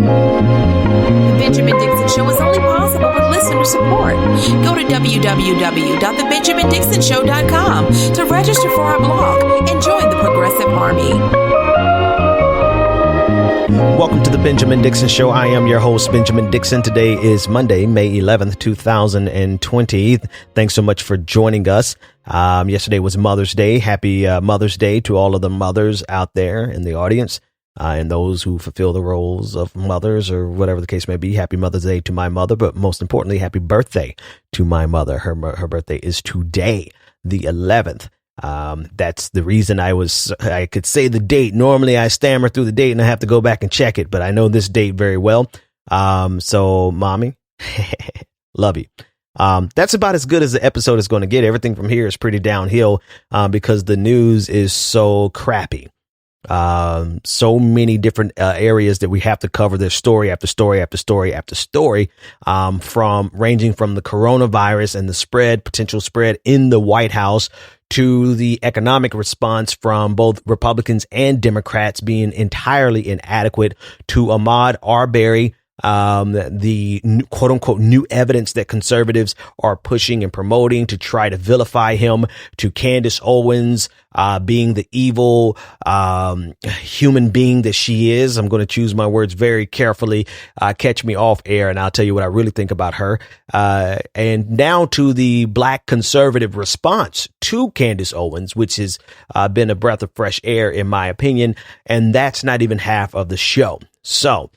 The Benjamin Dixon Show is only possible with listener support. Go to www.thebenjamindixonshow.com to register for our blog and join the Progressive Army. Welcome to the Benjamin Dixon Show. I am your host, Benjamin Dixon. Today is Monday, May 11th, 2020. Thanks so much for joining us. Yesterday was Mother's Day. Happy Mother's Day to all of the mothers out there in the audience and those who fulfill the roles of mothers or whatever the case may be. Happy Mother's Day to my mother, but most importantly, happy birthday to my mother. Her birthday is today, the 11th. That's the reason I could say the date. Normally I stammer through the date and I have to go back and check it, but I know this date very well. So mommy, love you. That's about as good as the episode is going to get. Everything from here is pretty downhill, because the news is so crappy. So many different areas that we have to cover. There's story after story after story after story, from ranging from the coronavirus and the potential spread in the White House to the economic response from both Republicans and Democrats being entirely inadequate, to Ahmad Arbery, the quote unquote new evidence that conservatives are pushing and promoting to try to vilify him, to Candace Owens, being the evil, human being that she is. I'm going to choose my words very carefully. Catch me off air and I'll tell you what I really think about her. And now to the black conservative response to Candace Owens, which has been a breath of fresh air in my opinion. And that's not even half of the show. So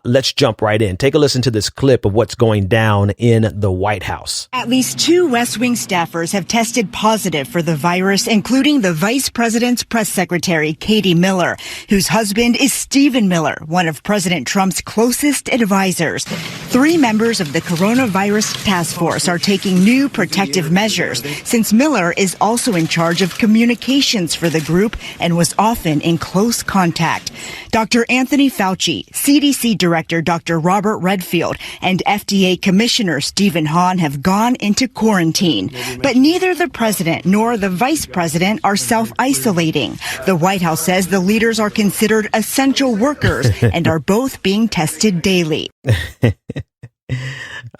let's jump right in. Take a listen to this clip of what's going down in the White House. At least 2 West Wing staffers have tested positive for the virus, including the Vice President's press secretary, Katie Miller, whose husband is Stephen Miller, one of President Trump's closest advisors. 3 members of the coronavirus task force are taking new protective measures, since Miller is also in charge of communications for the group and was often in close contact. Dr. Anthony Fauci, CDC Director Dr. Robert Redfield, and FDA Commissioner Stephen Hahn have gone into quarantine. But neither the president nor the vice president are self-isolating. The White House says the leaders are considered essential workers and are both being tested daily.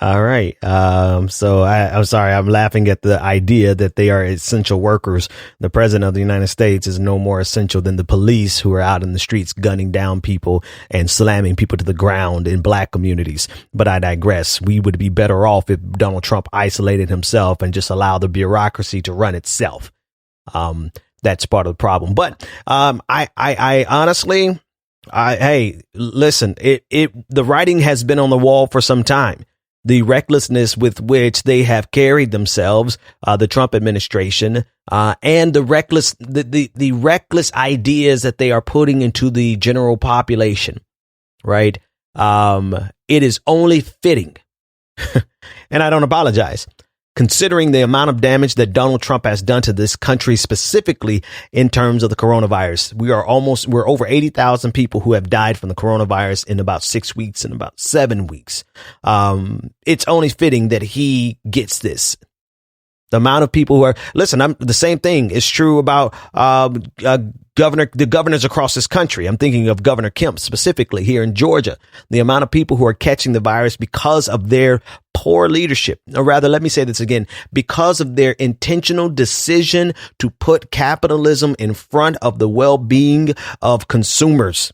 All right. So I'm sorry. I'm laughing at the idea that they are essential workers. The president of the United States is no more essential than the police who are out in the streets gunning down people and slamming people to the ground in black communities. But I digress. We would be better off if Donald Trump isolated himself and just allowed the bureaucracy to run itself. That's part of the problem. But I honestly, hey, listen, the writing has been on the wall for some time. The recklessness with which they have carried themselves, the Trump administration, and the reckless ideas that they are putting into the general population, right? It is only fitting, and I don't apologize, considering the amount of damage that Donald Trump has done to this country, specifically in terms of the coronavirus. We're over 80,000 people who have died from the coronavirus in about 6 weeks and about 7 weeks. It's only fitting that he gets this. The amount of people who are, listen, the same thing is true about the governors across this country. I'm thinking of Governor Kemp specifically here in Georgia. The amount of people who are catching the virus because of their poor leadership, or rather, let me say this again, because of their intentional decision to put capitalism in front of the well-being of consumers.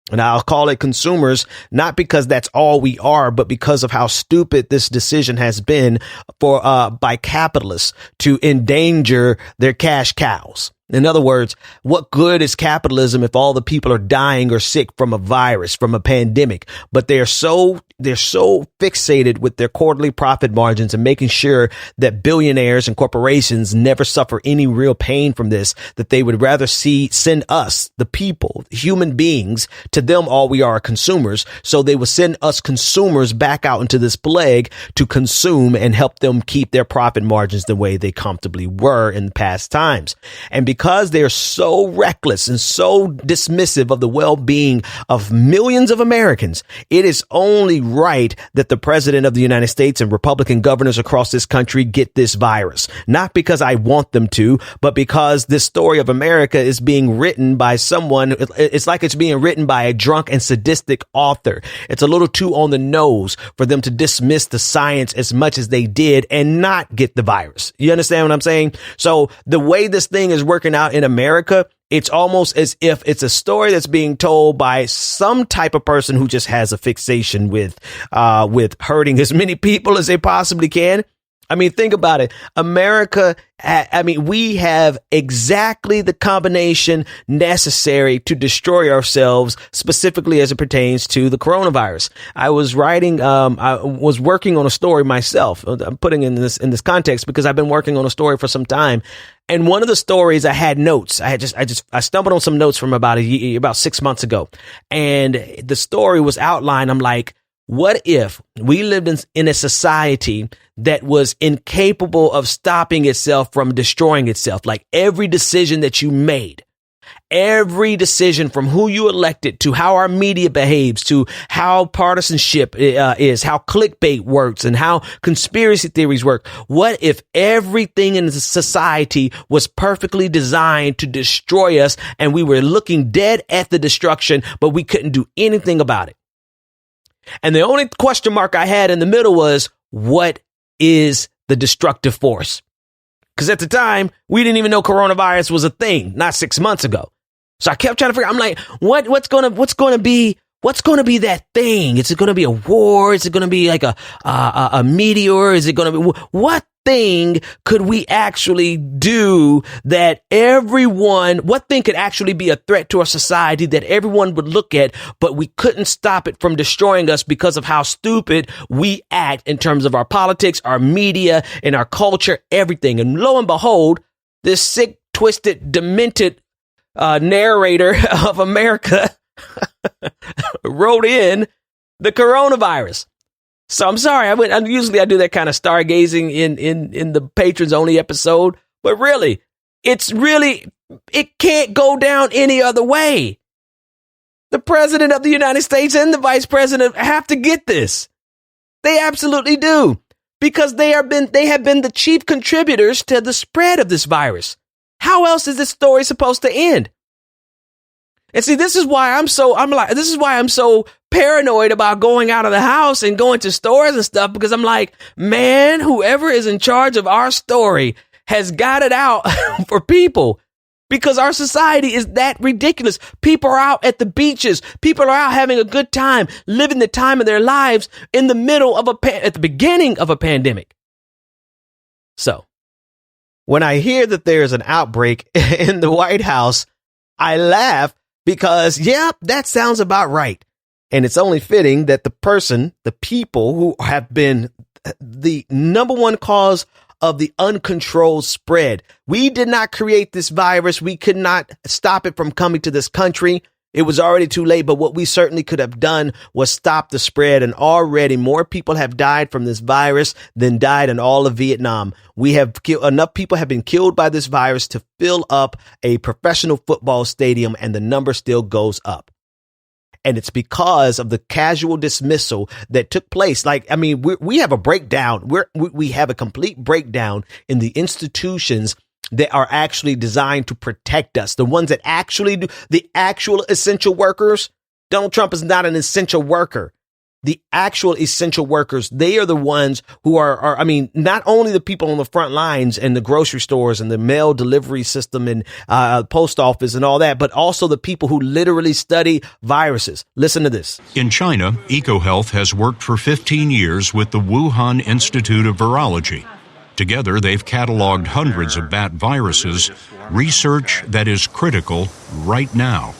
And I'll call it consumers, not because that's all we are, but because of how stupid this decision has been by capitalists to endanger their cash cows. In other words, what good is capitalism if all the people are dying or sick from a virus, from a pandemic? But they're so fixated with their quarterly profit margins and making sure that billionaires and corporations never suffer any real pain from this, that they would rather send us, the people, human beings, to them all we are consumers. So they will send us consumers back out into this plague to consume and help them keep their profit margins the way they comfortably were in past times. And because they're so reckless and so dismissive of the well-being of millions of Americans, it is only right that the president of the United States and Republican governors across this country get this virus. Not because I want them to, but because this story of America is being written by someone. It's like it's being written by a drunk and sadistic author. It's a little too on the nose for them to dismiss the science as much as they did and not get the virus. You understand what I'm saying? So the way this thing is working out in America, it's almost as if it's a story that's being told by some type of person who just has a fixation with hurting as many people as they possibly can. I mean, think about it. America, we have exactly the combination necessary to destroy ourselves, specifically as it pertains to the coronavirus. I was working on a story myself. I'm putting in this context because I've been working on a story for some time. And one of the stories, I had notes. I stumbled on some notes from about 6 months ago. And the story was outlined. I'm like, what if we lived in a society that was incapable of stopping itself from destroying itself? Like every decision that you made, every decision from who you elected to how our media behaves, to how partisanship is, how clickbait works, and how conspiracy theories work. What if everything in society was perfectly designed to destroy us and we were looking dead at the destruction, but we couldn't do anything about it? And the only question mark I had in the middle was, what is the destructive force? Because at the time, we didn't even know coronavirus was a thing, not 6 months ago. So I kept trying to figure, I'm like, what's going to be that thing? Is it going to be a war? Is it going to be like a meteor? Is it going to be, what thing could we actually do that what thing could actually be a threat to our society that everyone would look at, but we couldn't stop it from destroying us because of how stupid we act in terms of our politics, our media, and our culture, everything. And lo and behold, this sick, twisted, demented narrator of America wrote in the coronavirus. So I'm sorry. Usually I do that kind of stargazing in the patrons only episode, but really, it can't go down any other way. The president of the United States and the vice president have to get this. They absolutely do, because they have been the chief contributors to the spread of this virus. How else is this story supposed to end? And see, this is why I'm so paranoid about going out of the house and going to stores and stuff, because I'm like, man, whoever is in charge of our story has got it out for people, because our society is that ridiculous. People are out at the beaches. People are out having a good time, living the time of their lives in the middle of at the beginning of a pandemic. So when I hear that there's an outbreak in the White House, I laugh. Because, yeah, that sounds about right. And it's only fitting that the people who have been the number one cause of the uncontrolled spread. We did not create this virus. We could not stop it from coming to this country. It was already too late. But what we certainly could have done was stop the spread. And already more people have died from this virus than died in all of Vietnam. Enough people have been killed by this virus to fill up a professional football stadium, and the number still goes up. And it's because of the casual dismissal that took place. We have a breakdown. We have a complete breakdown in the institutions that are actually designed to protect us. The ones that actually do, the actual essential workers. Donald Trump is not an essential worker. The actual essential workers, they are the ones who are not only the people on the front lines and the grocery stores and the mail delivery system and post office and all that, but also the people who literally study viruses. Listen to this. In China, EcoHealth has worked for 15 years with the Wuhan Institute of Virology. Together, they've cataloged hundreds of bat viruses, research that is critical right now.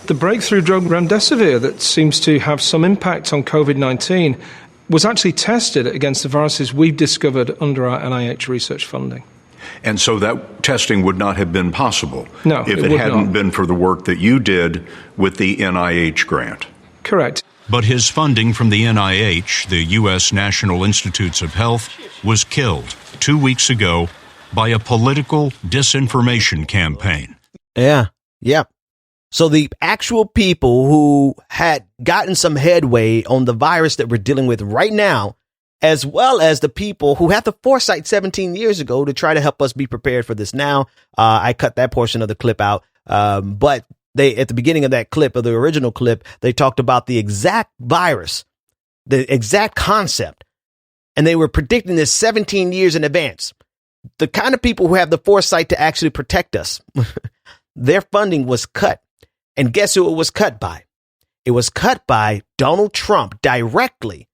The breakthrough drug remdesivir that seems to have some impact on COVID-19 was actually tested against the viruses we've discovered under our NIH research funding. And so that testing would not have been possible if it hadn't been for the work that you did with the NIH grant. Correct. But his funding from the NIH, the U.S. National Institutes of Health, was killed 2 weeks ago by a political disinformation campaign. Yeah. So the actual people who had gotten some headway on the virus that we're dealing with right now, as well as the people who had the foresight 17 years ago to try to help us be prepared for this now. I cut that portion of the clip out. But they, at the beginning of that clip, of the original clip, they talked about the exact virus, the exact concept. And they were predicting this 17 years in advance. The kind of people who have the foresight to actually protect us, their funding was cut. And guess who it was cut by? It was cut by Donald Trump directly.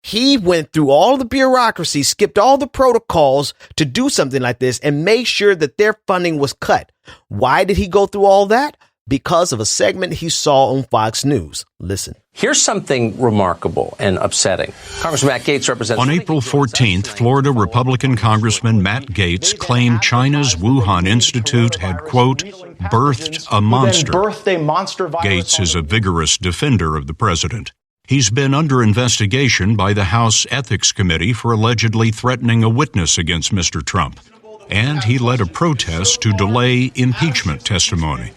He went through all the bureaucracy, skipped all the protocols to do something like this and made sure that their funding was cut. Why did he go through all that? Because of a segment he saw on Fox News. Listen. Here's something remarkable and upsetting. Congressman Matt Gaetz represents... On April 14th, Florida Republican Congressman Matt Gaetz claimed China's Wuhan Institute had, quote, birthed a monster. Gaetz is a vigorous defender of the president. He's been under investigation by the House Ethics Committee for allegedly threatening a witness against Mr. Trump. And he led a protest to delay impeachment testimony.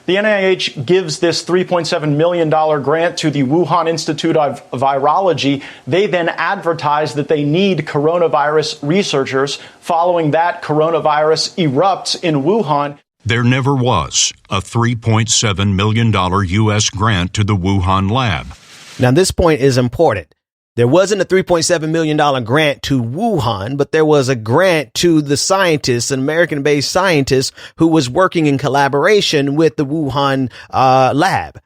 The NIH gives this $3.7 million grant to the Wuhan Institute of Virology. They then advertise that they need coronavirus researchers. Following that, coronavirus erupts in Wuhan. There never was a $3.7 million U.S. grant to the Wuhan lab. Now, this point is important. There wasn't a $3.7 million grant to Wuhan, but there was a grant to the scientists, an American-based scientist who was working in collaboration with the Wuhan lab.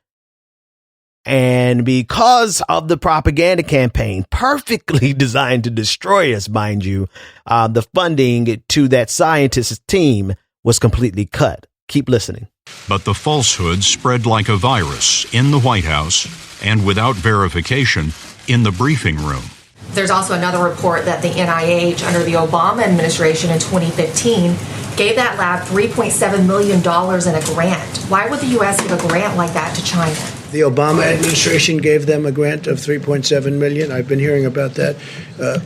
And because of the propaganda campaign, perfectly designed to destroy us, mind you, the funding to that scientist's team was completely cut. Keep listening. But the falsehood spread like a virus in the White House and without verification in the briefing room. There's also another report that the NIH under the Obama administration in 2015 gave that lab $3.7 million in a grant. Why would the U.S. give a grant like that to China? The Obama administration gave them a grant of $3.7 million. I've been hearing about that.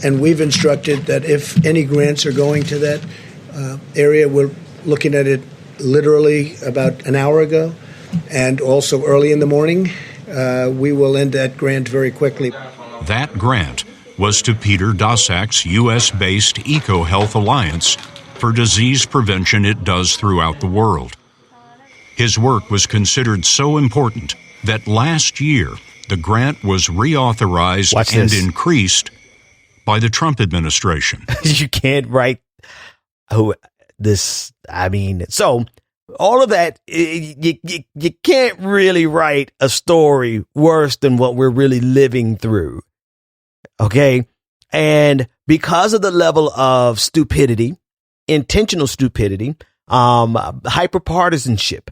And we've instructed that if any grants are going to that area, we're looking at it literally about an hour ago and also early in the morning. We will end that grant very quickly. That grant was to Peter Daszak's U.S.-based EcoHealth Alliance for disease prevention it does throughout the world. His work was considered so important that last year the grant was reauthorized and increased by the Trump administration. You can't write this. I mean, so all of that, you can't really write a story worse than what we're really living through. Okay. And because of the level of stupidity, intentional stupidity, hyperpartisanship,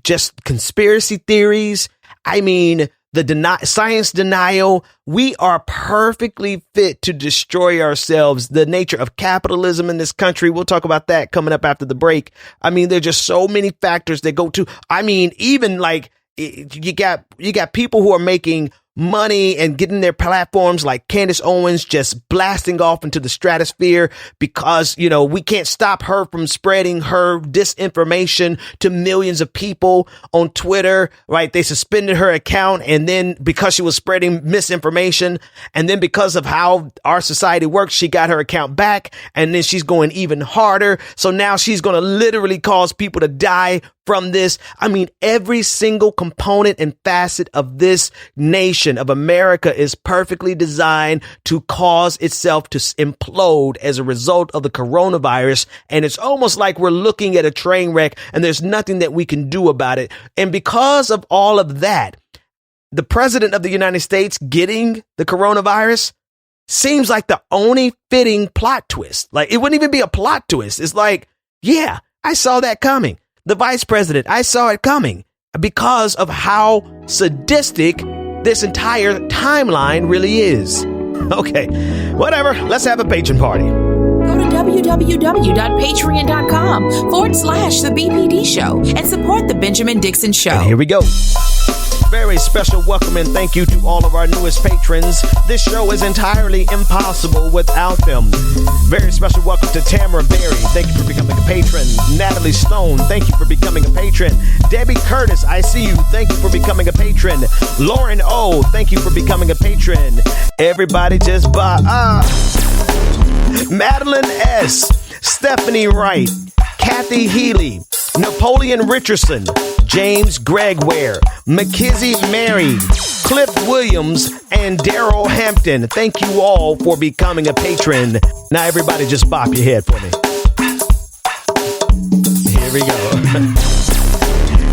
just conspiracy theories. I mean, the science denial, we are perfectly fit to destroy ourselves. The nature of capitalism in this country. We'll talk about that coming up after the break. I mean, there's just so many factors that go to, I mean, even like you got people who are making money and getting their platforms like Candace Owens just blasting off into the stratosphere because, you know, we can't stop her from spreading her disinformation to millions of people on Twitter, right? They suspended her account, and then because she was spreading misinformation, and then because of how our society works, she got her account back, and then she's going even harder. So now she's going to literally cause people to die from this. I mean, every single component and facet of this nation of America is perfectly designed to cause itself to implode as a result of the coronavirus. And it's almost like we're looking at a train wreck and there's nothing that we can do about it. And because of all of that, the president of the United States getting the coronavirus seems like the only fitting plot twist. Like, it wouldn't even be a plot twist. It's like, yeah, I saw that coming. The vice president, I saw it coming because of how sadistic this entire timeline really is. Okay, whatever. Let's have a patron party. Go to www.patreon.com/the BPD show and support the Benjamin Dixon Show. And here we go. Very special welcome and thank you to all of our newest patrons. This show is entirely impossible without them. Very special welcome to Tamara Berry. Thank you for becoming a patron. Natalie Stone, thank you for becoming a patron. Debbie Curtis, I see you. Thank you for becoming a patron. Lauren O, thank you for becoming a patron. Everybody just Madeline S, Stephanie Wright, Kathy Healy, Napoleon Richardson, James Gregware, McKizzy Mary, Cliff Williams, and Daryl Hampton. Thank you all for becoming a patron. Now everybody just bop your head for me. Here we go.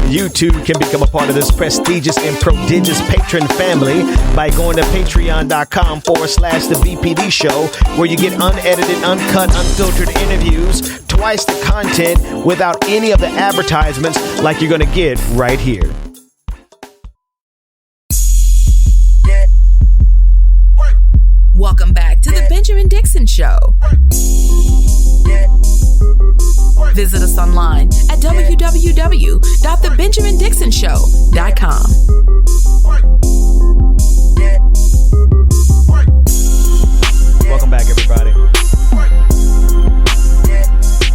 You too can become a part of this prestigious and prodigious patron family by going to patreon.com/the BPD show, where you get unedited, uncut, unfiltered interviews, twice the content without any of the advertisements like you're going to get right here. Welcome back to the Benjamin Dixon Show. Visit us online at www.thebenjamindixonshow.com. Welcome back, everybody.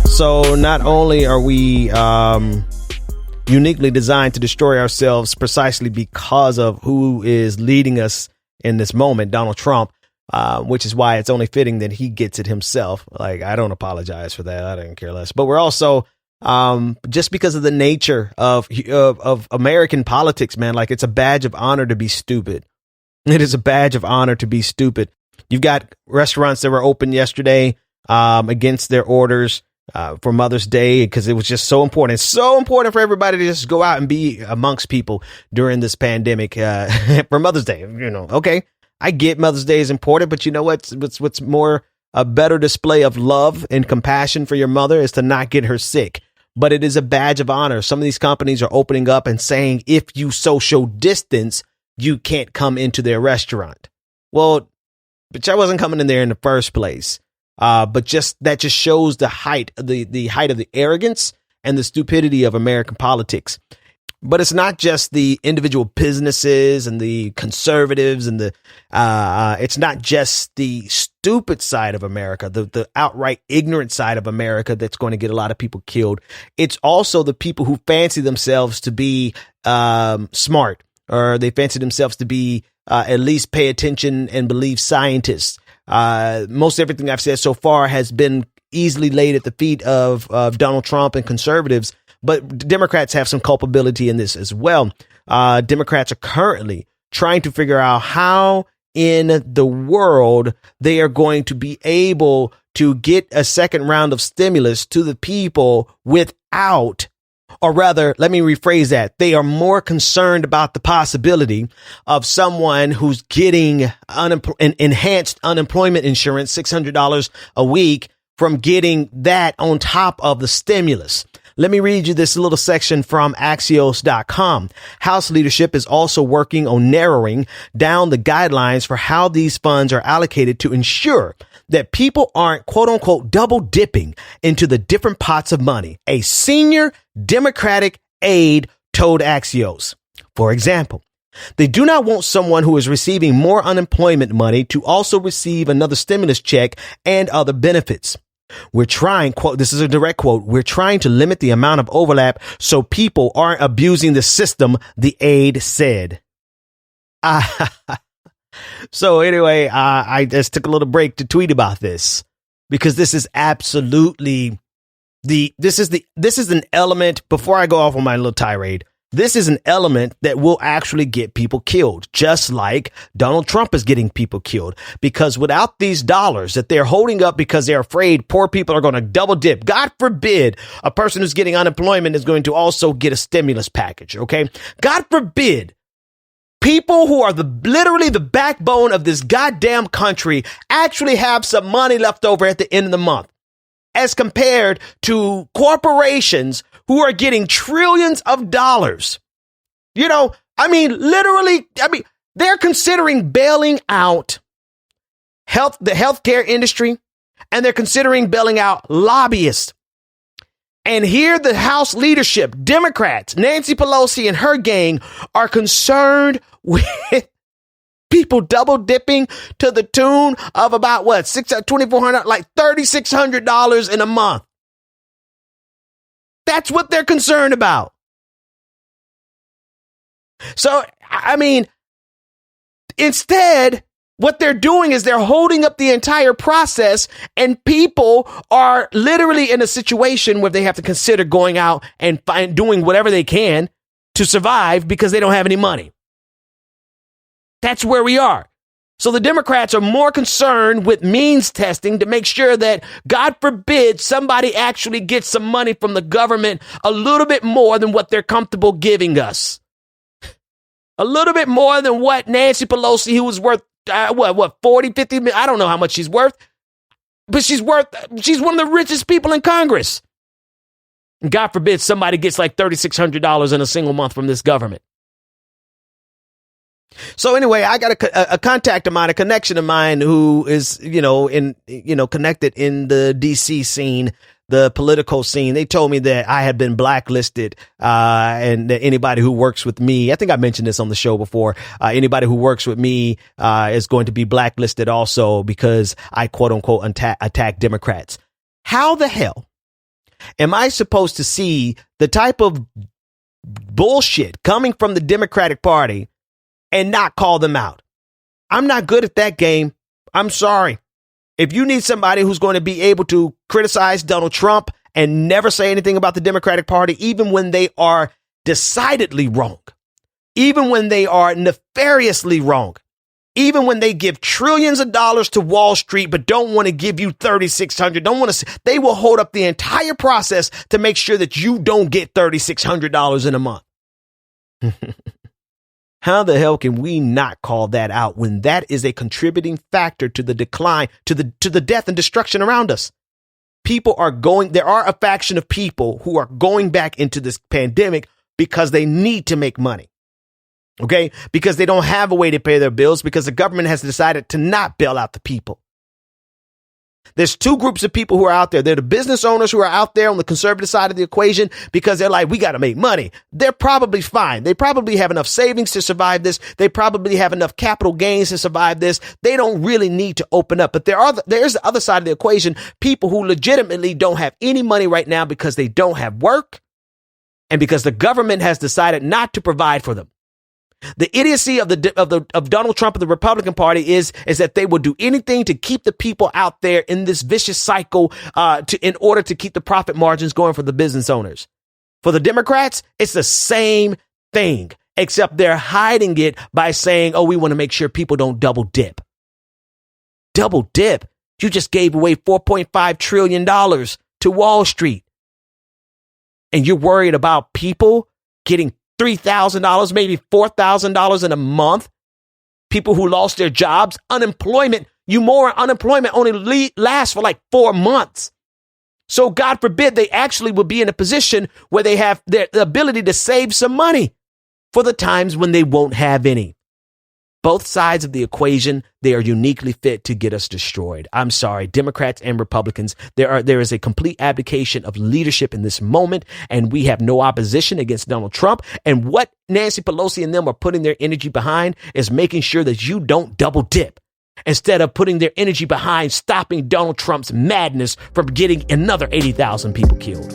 So not only are we uniquely designed to destroy ourselves precisely because of who is leading us in this moment, Donald Trump, which is why it's only fitting that he gets it himself. Like, I don't apologize for that. I didn't care less. But we're also just because of the nature of American politics, man, like, it's a badge of honor to be stupid. It is a badge of honor to be stupid. You've got restaurants that were open yesterday against their orders for Mother's Day because it was just so important. It's so important for everybody to just go out and be amongst people during this pandemic for Mother's Day. You know, okay. I get Mother's Day is important, but you know what's more a better display of love and compassion for your mother is to not get her sick. But it is a badge of honor. Some of these companies are opening up and saying, if you social distance, you can't come into their restaurant. Well, but I wasn't coming in there in the first place. But that just shows the height of the height of the arrogance and the stupidity of American politics. But it's not just the individual businesses and the conservatives and it's not just the stupid side of America, the outright ignorant side of America that's going to get a lot of people killed. It's also the people who fancy themselves to be smart, or they fancy themselves to be at least pay attention and believe scientists. Most everything I've said so far has been easily laid at the feet of Donald Trump and conservatives. But Democrats have some culpability in this as well. Democrats are currently trying to figure out how in the world they are going to be able to get a second round of stimulus to the people without, or rather, let me rephrase that. They are more concerned about the possibility of someone who's getting enhanced unemployment insurance, $600 a week, from getting that on top of the stimulus. Let me read you this little section from Axios.com. House leadership is also working on narrowing down the guidelines for how these funds are allocated to ensure that people aren't, quote unquote, double dipping into the different pots of money. A senior Democratic aide told Axios. For example, they do not want someone who is receiving more unemployment money to also receive another stimulus check and other benefits. We're trying, quote, this is a direct quote, we're trying to limit the amount of overlap so people aren't abusing the system, the aide said. So anyway, I just took a little break to tweet about this because this is absolutely this is an element, before I go off on my little tirade, this is an element that will actually get people killed, just like Donald Trump is getting people killed. Because without these dollars that they're holding up because they're afraid poor people are going to double dip, God forbid a person who's getting unemployment is going to also get a stimulus package. OK, God forbid people who are literally the backbone of this goddamn country actually have some money left over at the end of the month, as compared to corporations who are getting trillions of dollars. You know, I mean, literally, they're considering bailing out the healthcare industry, and they're considering bailing out lobbyists. And here the House leadership, Democrats, Nancy Pelosi and her gang are concerned with people double dipping to the tune of about what, $2,400, like $3,600 in a month. That's what they're concerned about. So, I mean, instead, what they're doing is they're holding up the entire process, and people are literally in a situation where they have to consider going out and doing whatever they can to survive because they don't have any money. That's where we are. So the Democrats are more concerned with means testing to make sure that, God forbid, somebody actually gets some money from the government, a little bit more than what they're comfortable giving us. A little bit more than what Nancy Pelosi, who was worth, 40, 50 million? I don't know how much she's worth, but she's one of the richest people in Congress. And God forbid somebody gets like $3,600 in a single month from this government. So anyway, I got a contact of mine, a connection of mine who is, connected in the DC scene, the political scene. They told me that I had been blacklisted, and that anybody who works with me, I think I mentioned this on the show before, anybody who works with me, is going to be blacklisted also because I quote unquote attack Democrats. How the hell am I supposed to see the type of bullshit coming from the Democratic Party and not call them out? I'm not good at that game. I'm sorry. If you need somebody who's going to be able to criticize Donald Trump and never say anything about the Democratic Party, even when they are decidedly wrong, even when they are nefariously wrong, even when they give trillions of dollars to Wall Street, but don't want to give you $3,600, they will hold up the entire process to make sure that you don't get $3,600 in a month. How the hell can we not call that out when that is a contributing factor to the decline, to the death and destruction around us? There are a faction of people who are going back into this pandemic because they need to make money. Okay? Because they don't have a way to pay their bills, because the government has decided to not bail out the people. There's two groups of people who are out there. They're the business owners who are out there on the conservative side of the equation because they're like, we got to make money. They're probably fine. They probably have enough savings to survive this. They probably have enough capital gains to survive this. They don't really need to open up. But there's the other side of the equation, people who legitimately don't have any money right now because they don't have work and because the government has decided not to provide for them. The idiocy of Donald Trump and the Republican Party is that they will do anything to keep the people out there in this vicious cycle in order to keep the profit margins going for the business owners. For the Democrats, it's the same thing, except they're hiding it by saying, oh, we want to make sure people don't double dip. Double dip? You just gave away $4.5 trillion to Wall Street. And you're worried about people getting $3,000, maybe $4,000 in a month. People who lost their jobs, unemployment only lasts for like 4 months. So God forbid they actually will be in a position where they have the ability to save some money for the times when they won't have any. Both sides of the equation, they are uniquely fit to get us destroyed. I'm sorry, Democrats and Republicans, there is a complete abdication of leadership in this moment, and we have no opposition against Donald Trump. And what Nancy Pelosi and them are putting their energy behind is making sure that you don't double dip, instead of putting their energy behind stopping Donald Trump's madness from getting another 80,000 people killed.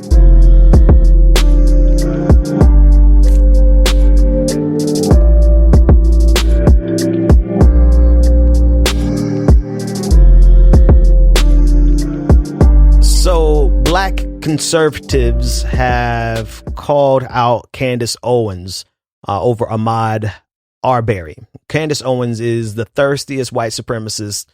So black conservatives have called out Candace Owens over Ahmad Arbery. Candace Owens is the thirstiest white supremacist.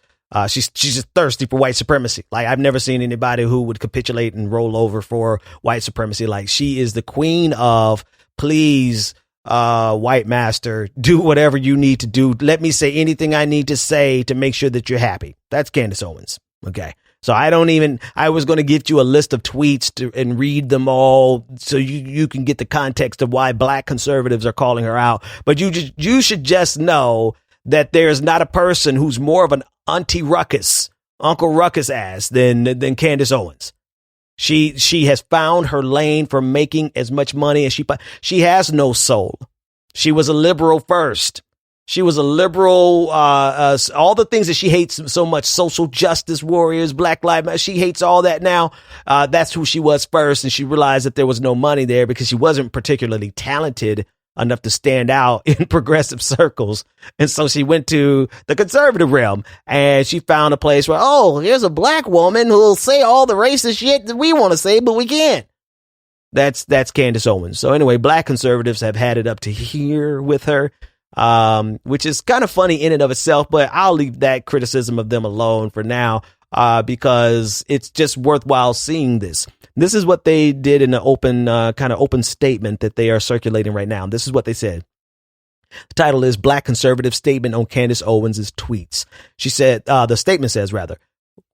She's just thirsty for white supremacy. Like, I've never seen anybody who would capitulate and roll over for white supremacy. Like, she is the queen of, please, white master, do whatever you need to do. Let me say anything I need to say to make sure that you're happy. That's Candace Owens. Okay. So I was going to give you a list of tweets and read them all so you can get the context of why black conservatives are calling her out. But you should just know that there's not a person who's more of an Auntie Ruckus, Uncle Ruckus ass than Candace Owens. She has found her lane for making as much money as she has no soul. She was a liberal first. She was a liberal, all the things that she hates so much, social justice warriors, Black Lives Matter. She hates all that now. That's who she was first. And she realized that there was no money there because she wasn't particularly talented enough to stand out in progressive circles. And so she went to the conservative realm and she found a place where, oh, here's a black woman who'll say all the racist shit that we want to say, but we can't. That's Candace Owens. So anyway, black conservatives have had it up to here with her, which is kind of funny in and of itself, but I'll leave that criticism of them alone for now, because it's just worthwhile seeing this. This is what they did in an open statement that they are circulating right now. This is what they said. The title is Black Conservative Statement on Candace Owens' Tweets. She said, the statement says, rather,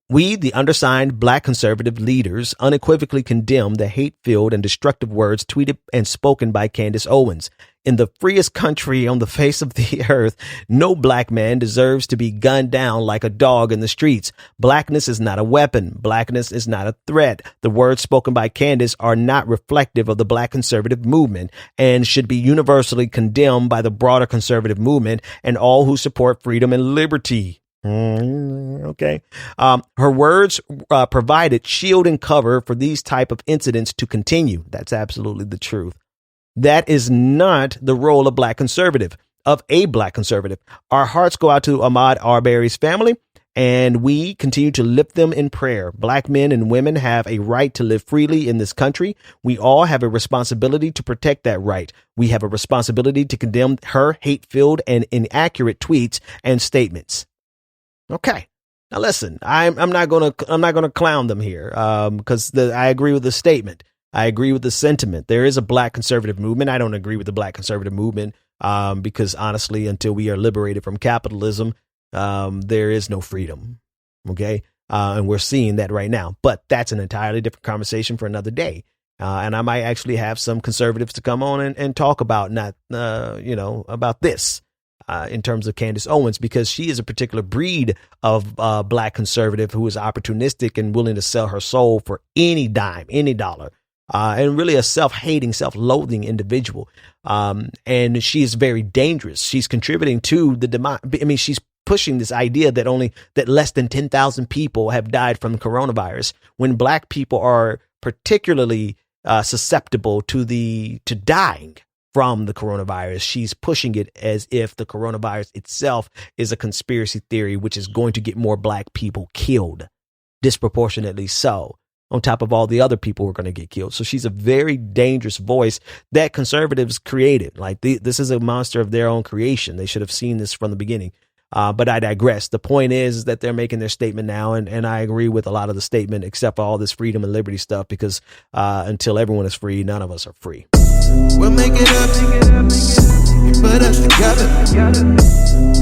we, the undersigned black conservative leaders, unequivocally condemn the hate-filled and destructive words tweeted and spoken by Candace Owens. In the freest country on the face of the earth, no black man deserves to be gunned down like a dog in the streets. Blackness is not a weapon. Blackness is not a threat. The words spoken by Candace are not reflective of the black conservative movement and should be universally condemned by the broader conservative movement and all who support freedom and liberty. Okay. Her words provided shield and cover for these type of incidents to continue. That's absolutely the truth. That is not the role of a black conservative. Our hearts go out to Ahmad Arbery's family, and we continue to lift them in prayer. Black men and women have a right to live freely in this country. We all have a responsibility to protect that right. We have a responsibility to condemn her hate-filled and inaccurate tweets and statements. Okay. Now listen, I'm not gonna clown them here, because I agree with the statement. I agree with the sentiment. There is a black conservative movement. I don't agree with the black conservative movement, because honestly, until we are liberated from capitalism, there is no freedom. Okay. And we're seeing that right now, but that's an entirely different conversation for another day. And I might actually have some conservatives to come on and talk about about this. In terms of Candace Owens, because she is a particular breed of black conservative who is opportunistic and willing to sell her soul for any dime, any dollar, and really a self-hating, self-loathing individual. And she is very dangerous. She's contributing to the demise. I mean, she's pushing this idea that less than 10,000 people have died from coronavirus, when black people are particularly susceptible to dying from the coronavirus. She's pushing it as if the coronavirus itself is a conspiracy theory, which is going to get more black people killed, disproportionately so, on top of all the other people who are going to get killed. So she's a very dangerous voice that conservatives created. Like this is a monster of their own creation. They should have seen this from the beginning. But I digress. The point is that they're making their statement now. And I agree with a lot of the statement, except for all this freedom and liberty stuff, because until everyone is free, none of us are free. We'll make it up. You put us together.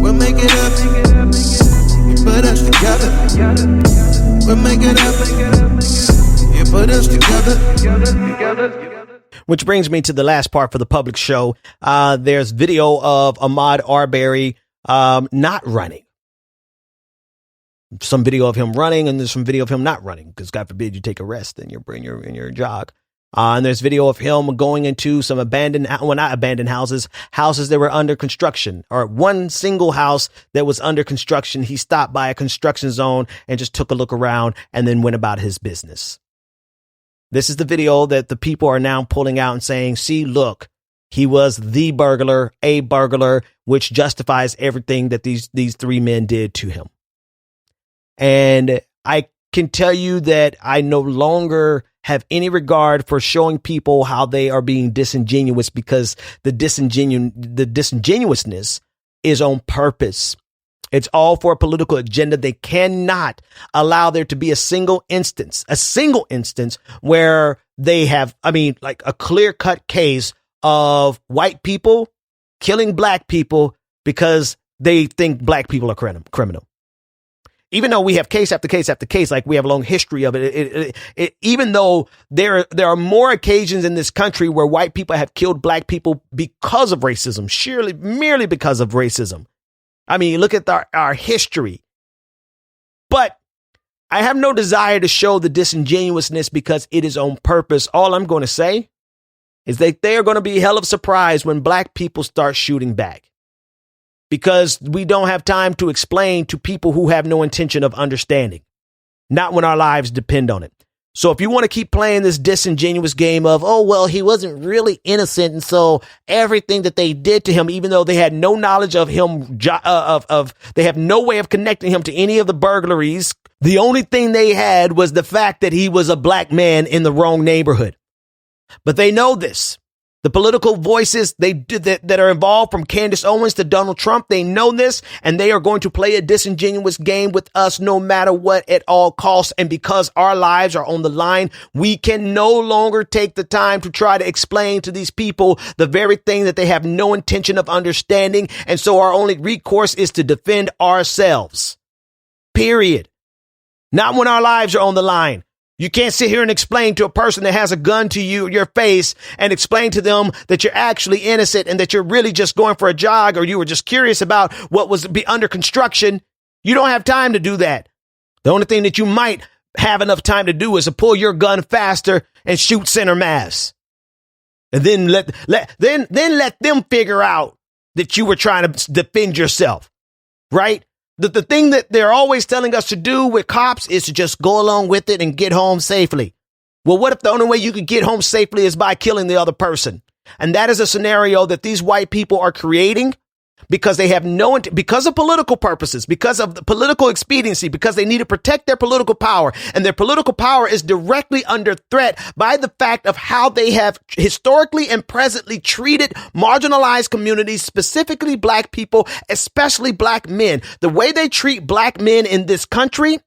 We'll make it up. You put us together. We'll make it up. You put us together. Which brings me to the last part for the public show. There's video of Ahmad Arbery not running. Some video of him running, and there's some video of him not running, because God forbid you take a rest in your jog. And there's video of him going into some not abandoned houses that were under construction, or one single house that was under construction. He stopped by a construction zone and just took a look around and then went about his business. This is the video that the people are now pulling out and saying, see, look, he was the burglar, a burglar, which justifies everything that these three men did to him. And I can tell you that I no longer have any regard for showing people how they are being disingenuous, because the disingenuousness is on purpose. It's all for a political agenda. They cannot allow there to be a single instance where they have, like a clear-cut case of white people killing black people because they think black people are criminal. Even though we have case after case after case, like we have a long history of it, even though there are more occasions in this country where white people have killed black people because of racism, merely because of racism. I mean, look at our history. But I have no desire to show the disingenuousness because it is on purpose. All I'm going to say is that they are going to be hell of surprised when black people start shooting back, because we don't have time to explain to people who have no intention of understanding, not when our lives depend on it. So if you want to keep playing this disingenuous game of, oh, well, he wasn't really innocent, and so everything that they did to him, even though they had no knowledge of him, they have no way of connecting him to any of the burglaries. The only thing they had was the fact that he was a black man in the wrong neighborhood. But they know this. The political voices that are involved, from Candace Owens to Donald Trump, they know this, and they are going to play a disingenuous game with us no matter what, at all costs. And because our lives are on the line, we can no longer take the time to try to explain to these people the very thing that they have no intention of understanding. And so our only recourse is to defend ourselves. Period. Not when our lives are on the line. You can't sit here and explain to a person that has a gun to your face and explain to them that you're actually innocent and that you're really just going for a jog, or you were just curious about what was be under construction. You don't have time to do that. The only thing that you might have enough time to do is to pull your gun faster and shoot center mass. And then let them figure out that you were trying to defend yourself, right? The thing that they're always telling us to do with cops is to just go along with it and get home safely. Well, what if the only way you could get home safely is by killing the other person? And that is a scenario that these white people are creating because they have because of political purposes, because of the political expediency, because they need to protect their political power. And their political power is directly under threat by the fact of how they have historically and presently treated marginalized communities, specifically black people, especially black men. The way they treat black men in this country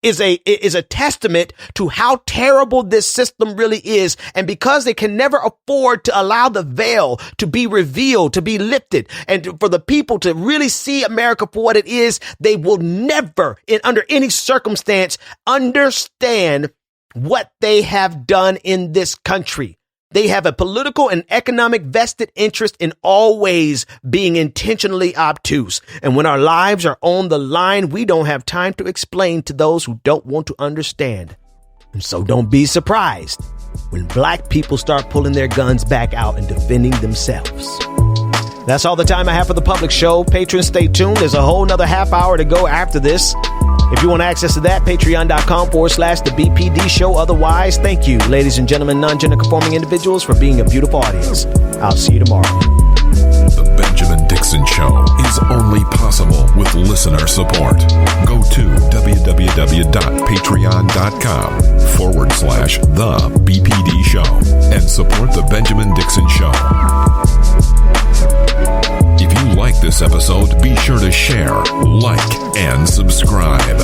is a testament to how terrible this system really is. And because they can never afford to allow the veil to be revealed, to be lifted, and for the people to really see America for what it is, they will never, under any circumstance, understand what they have done in this country. They have a political and economic vested interest in always being intentionally obtuse. And when our lives are on the line, we don't have time to explain to those who don't want to understand. And so don't be surprised when black people start pulling their guns back out and defending themselves. That's all the time I have for the public show. Patrons, stay tuned. There's a whole nother half hour to go after this. If you want access to that, patreon.com/the BPD show. Otherwise, thank you, ladies and gentlemen, non-gender conforming individuals, for being a beautiful audience. I'll see you tomorrow. The Benjamin Dixon Show is only possible with listener support. Go to www.patreon.com/the BPD show and support the Benjamin Dixon Show. If you like this episode, be sure to share, like, and subscribe.